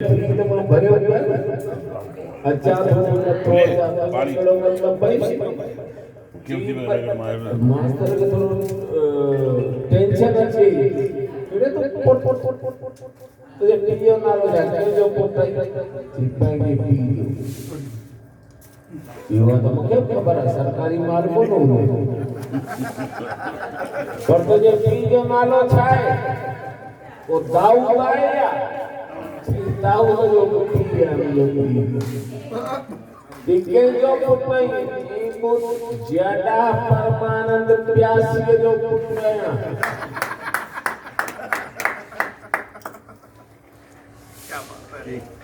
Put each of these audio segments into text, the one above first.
ફીલ્ડમાં ભર્યો અચાનક मतलब मास्तर के थोड़ा टेंशन अच्छी इधर तो पोट पोट पोट पोट पोट तो ये पीओ ना लो जाके जो पोटाई चिपकाएंगे पीओ ये वो तो मुझे खबर है सरकारी मार्ग को नो पर तो जो पीओ ना लो छाए वो दाऊ आया दाऊ जो पीओ दिखे जो पुटनाई को ज्यादा परमानंद प्यासी जो पुटनाया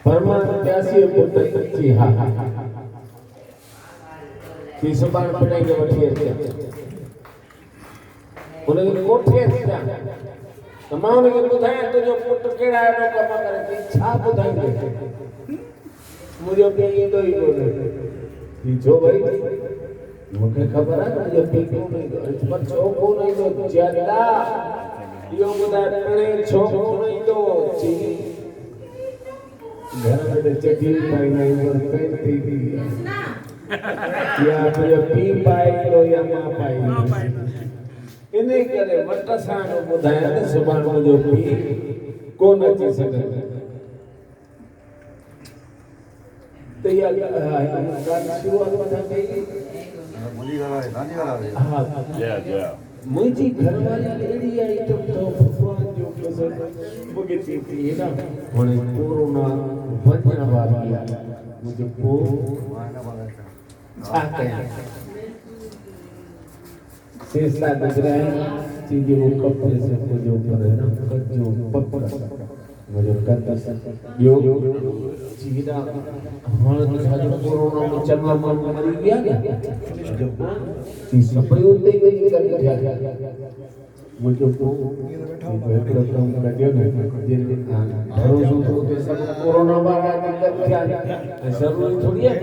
परमानंद प्यासी पुटनाई जी हाँ तीसबान पुटनाई के बच्चे थे उन्हें कोठे थे तमाम के बुधाए तो जो पुट केड़ा है तो कमा करे इच्छा बुधाएंगे मुझे भी ये तो ही बोले जो भाई मुझे खबर है मुझे पीको नहीं दो पर छोको नहीं दो ज्यादा यो बुधाए पड़े छोको नहीं दो जी घर में चटी पाई नहीं पर पेंटी दी या मुझे पी पाई लो या मां पाई इन्हें करे मटसानो बुधाए तो सुबह मुझे पी कौन अच्छी सके तो ये शुरुआत में था मुझे वाला हाँ मुझे घर वाली लेडी आई तो भगवान जो कसर मुझे थी ना होने कोरोना वंजना वाली मुझे को चाहते हैं शेषा गुजराए चीजें वो कपड़े से को जो करे ना जो पकड़ मुझे कहता यो चीरा हमारे तो सारे कोरोना में चलना मर गया चीज सब होते ही नहीं कर दिया मुझे को बैठो तो कर दिया जिन भरोसा तो सब कोरोना वाला दिक्कत क्या जरूरी थोड़ी है।